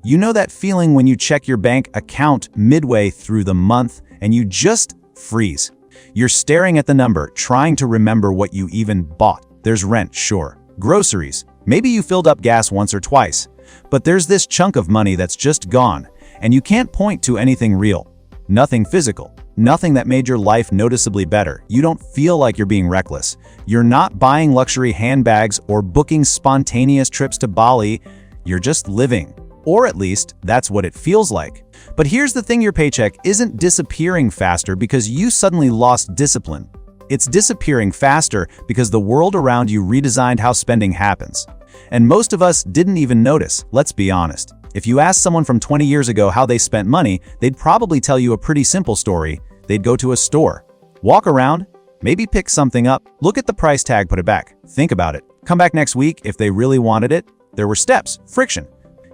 You know that feeling when you check your bank account midway through the month and you just freeze. You're staring at the number, trying to remember what you even bought. There's rent, sure. Groceries. Maybe you filled up gas once or twice. But there's this chunk of money that's just gone, and you can't point to anything real. Nothing physical. Nothing that made your life noticeably better. You don't feel like you're being reckless. You're not buying luxury handbags or booking spontaneous trips to Bali. You're just living. Or at least, that's what it feels like. But here's the thing, your paycheck isn't disappearing faster because you suddenly lost discipline. It's disappearing faster because the world around you redesigned how spending happens. And most of us didn't even notice, let's be honest. If you asked someone from 20 years ago how they spent money, they'd probably tell you a pretty simple story. They'd go to a store, walk around, maybe pick something up, look at the price tag, put it back, think about it, come back next week if they really wanted it. There were steps, friction.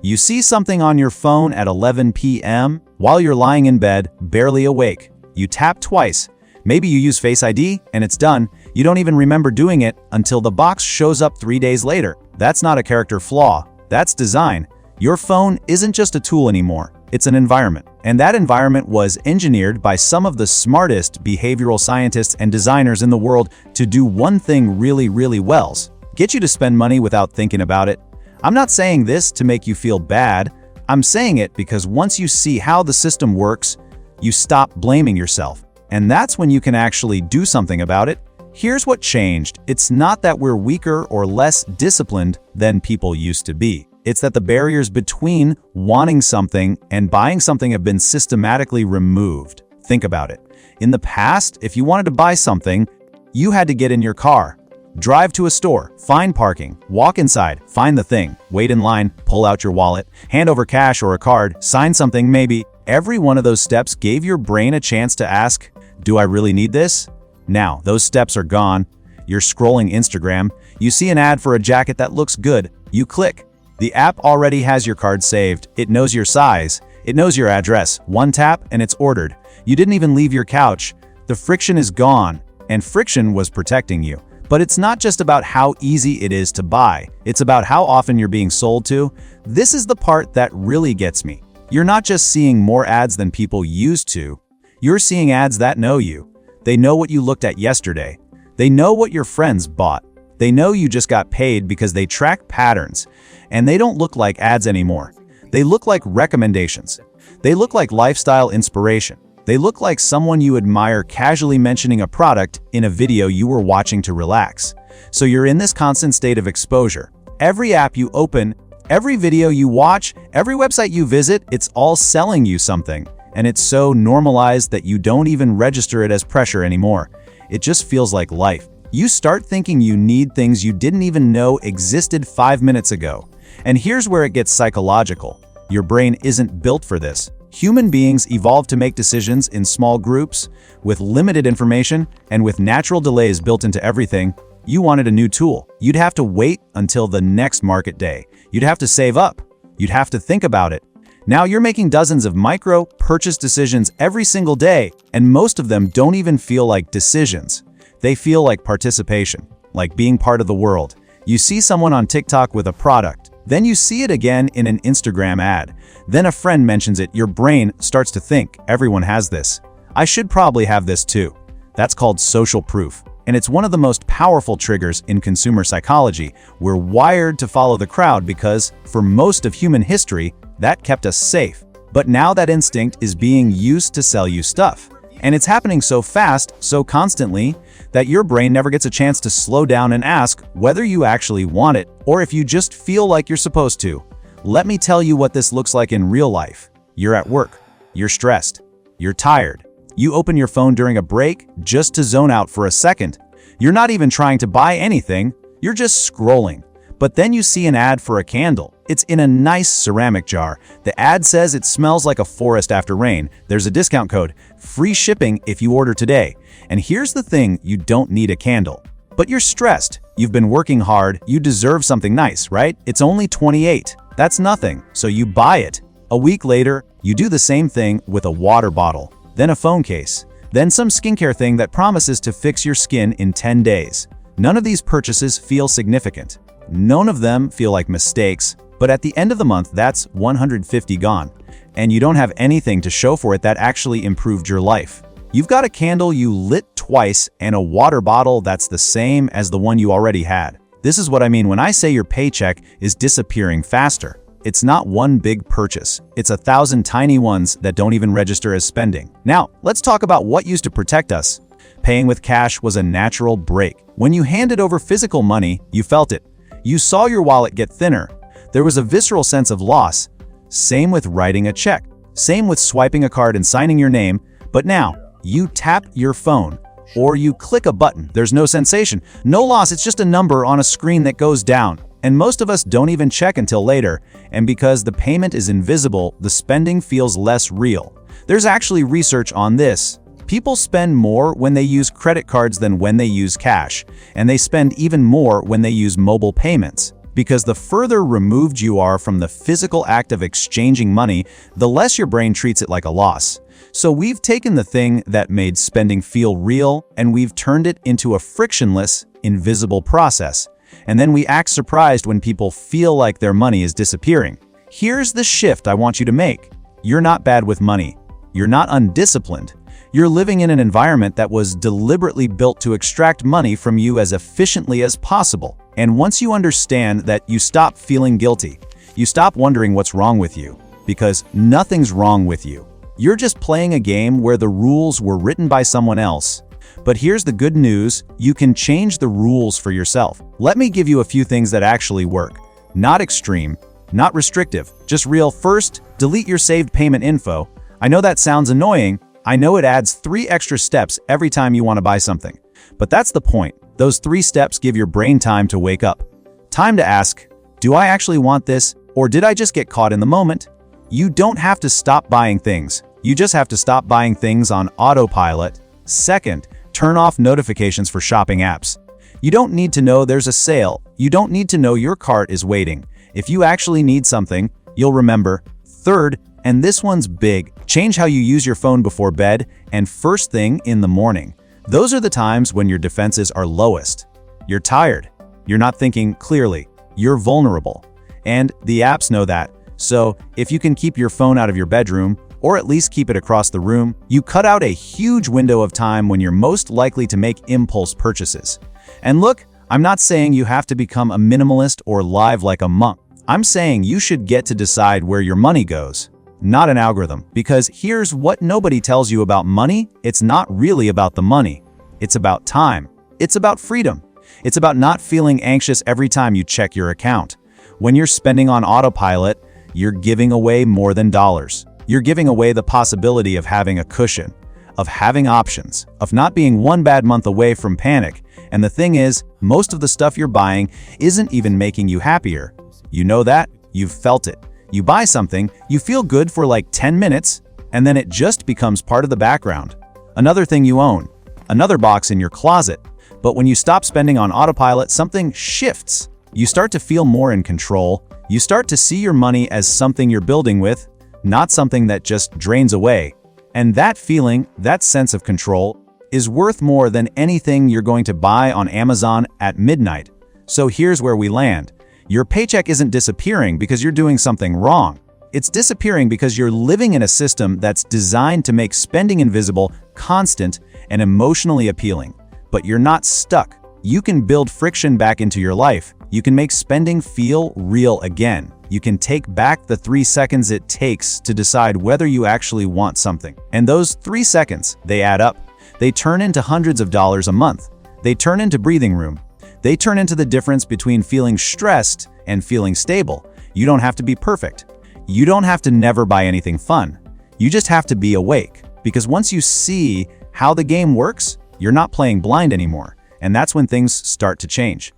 You see something on your phone at 11 p.m. while you're lying in bed, barely awake. You tap twice. Maybe you use Face ID and it's done. You don't even remember doing it until the box shows up 3 days later. That's not a character flaw. That's design. Your phone isn't just a tool anymore. It's an environment. And that environment was engineered by some of the smartest behavioral scientists and designers in the world to do one thing really, really well: get you to spend money without thinking about it. I'm not saying this to make you feel bad. I'm saying it because once you see how the system works, you stop blaming yourself. And that's when you can actually do something about it. Here's what changed. It's not that we're weaker or less disciplined than people used to be. It's that the barriers between wanting something and buying something have been systematically removed. Think about it. In the past, if you wanted to buy something, you had to get in your car, drive to a store, find parking, walk inside, find the thing, wait in line, pull out your wallet, hand over cash or a card, sign something maybe. Every one of those steps gave your brain a chance to ask, do I really need this? Now, those steps are gone. You're scrolling Instagram. You see an ad for a jacket that looks good. You click. The app already has your card saved. It knows your size. It knows your address. One tap and it's ordered. You didn't even leave your couch. The friction is gone, and friction was protecting you. But it's not just about how easy it is to buy. It's about how often you're being sold to. This is the part that really gets me. You're not just seeing more ads than people used to. You're seeing ads that know you. They know what you looked at yesterday. They know what your friends bought. They know you just got paid because they track patterns. And they don't look like ads anymore. They look like recommendations. They look like lifestyle inspiration. They look like someone you admire casually mentioning a product in a video you were watching to relax. So you're in this constant state of exposure. Every app you open, every video you watch, every website you visit, it's all selling you something. And it's so normalized that you don't even register it as pressure anymore. It just feels like life. You start thinking you need things you didn't even know existed 5 minutes ago. And here's where it gets psychological. Your brain isn't built for this. Human beings evolved to make decisions in small groups, with limited information, and with natural delays built into everything. You wanted a new tool. You'd have to wait until the next market day. You'd have to save up. You'd have to think about it. Now you're making dozens of micro purchase decisions every single day, and most of them don't even feel like decisions. They feel like participation, like being part of the world. You see someone on TikTok with a product, then you see it again in an Instagram ad. Then a friend mentions it, your brain starts to think, everyone has this. I should probably have this too. That's called social proof. And it's one of the most powerful triggers in consumer psychology. We're wired to follow the crowd because, for most of human history, that kept us safe. But now that instinct is being used to sell you stuff. And it's happening so fast, so constantly, that your brain never gets a chance to slow down and ask whether you actually want it or if you just feel like you're supposed to. Let me tell you what this looks like in real life. You're at work. You're stressed. You're tired. You open your phone during a break just to zone out for a second. You're not even trying to buy anything. You're just scrolling. But then you see an ad for a candle. It's in a nice ceramic jar. The ad says it smells like a forest after rain. There's a discount code, free shipping if you order today. And here's the thing, you don't need a candle. But you're stressed. You've been working hard. You deserve something nice, right? It's only $28. That's nothing. So you buy it. A week later, you do the same thing with a water bottle, then a phone case, then some skincare thing that promises to fix your skin in 10 days. None of these purchases feel significant. None of them feel like mistakes, But at the end of the month, that's 150 gone. And you don't have anything to show for it that actually improved your life. You've got a candle you lit twice and a water bottle that's the same as the one you already had. This is what I mean when I say your paycheck is disappearing faster. It's not one big purchase. It's 1,000 tiny ones that don't even register as spending. Now, let's talk about what used to protect us. Paying with cash was a natural break. When you handed over physical money, you felt it. You saw your wallet get thinner. There was a visceral sense of loss. Same with writing a check. Same with swiping a card and signing your name. But now, you tap your phone or you click a button. There's no sensation, no loss. It's just a number on a screen that goes down. And most of us don't even check until later. And because the payment is invisible, the spending feels less real. There's actually research on this. People spend more when they use credit cards than when they use cash. And they spend even more when they use mobile payments. Because the further removed you are from the physical act of exchanging money, the less your brain treats it like a loss. So we've taken the thing that made spending feel real and we've turned it into a frictionless, invisible process. And then we act surprised when people feel like their money is disappearing. Here's the shift I want you to make. You're not bad with money. You're not undisciplined. You're living in an environment that was deliberately built to extract money from you as efficiently as possible. And once you understand that, you stop feeling guilty. You stop wondering what's wrong with you, because nothing's wrong with you. You're just playing a game where the rules were written by someone else. But here's the good news, you can change the rules for yourself. Let me give you a few things that actually work. Not extreme, not restrictive, just real. First, delete your saved payment info. I know that sounds annoying. I know it adds 3 extra steps every time you want to buy something. But that's the point. Those 3 steps give your brain time to wake up. Time to ask, do I actually want this, or did I just get caught in the moment? You don't have to stop buying things. You just have to stop buying things on autopilot. Second, turn off notifications for shopping apps. You don't need to know there's a sale. You don't need to know your cart is waiting. If you actually need something, you'll remember. Third, and this one's big, change how you use your phone before bed and first thing in the morning. Those are the times when your defenses are lowest. You're tired. You're not thinking clearly. You're vulnerable. And the apps know that. So if you can keep your phone out of your bedroom, or at least keep it across the room, you cut out a huge window of time when you're most likely to make impulse purchases. And look, I'm not saying you have to become a minimalist or live like a monk. I'm saying you should get to decide where your money goes, not an algorithm. Because here's what nobody tells you about money. It's not really about the money. It's about time. It's about freedom. It's about not feeling anxious every time you check your account. When you're spending on autopilot, you're giving away more than dollars. You're giving away the possibility of having a cushion, of having options, of not being one bad month away from panic. And the thing is, most of the stuff you're buying isn't even making you happier. You know that? You've felt it. You buy something, you feel good for like 10 minutes, and then it just becomes part of the background. Another thing you own, another box in your closet. But when you stop spending on autopilot, something shifts. You start to feel more in control. You start to see your money as something you're building with, not something that just drains away. And that feeling, that sense of control, is worth more than anything you're going to buy on Amazon at midnight. So here's where we land. Your paycheck isn't disappearing because you're doing something wrong. It's disappearing because you're living in a system that's designed to make spending invisible, constant, and emotionally appealing. But you're not stuck. You can build friction back into your life. You can make spending feel real again. You can take back the 3 seconds it takes to decide whether you actually want something. And those 3 seconds, they add up. They turn into hundreds of dollars a month. They turn into breathing room. They turn into the difference between feeling stressed and feeling stable. You don't have to be perfect. You don't have to never buy anything fun. You just have to be awake. Because once you see how the game works, you're not playing blind anymore. And that's when things start to change.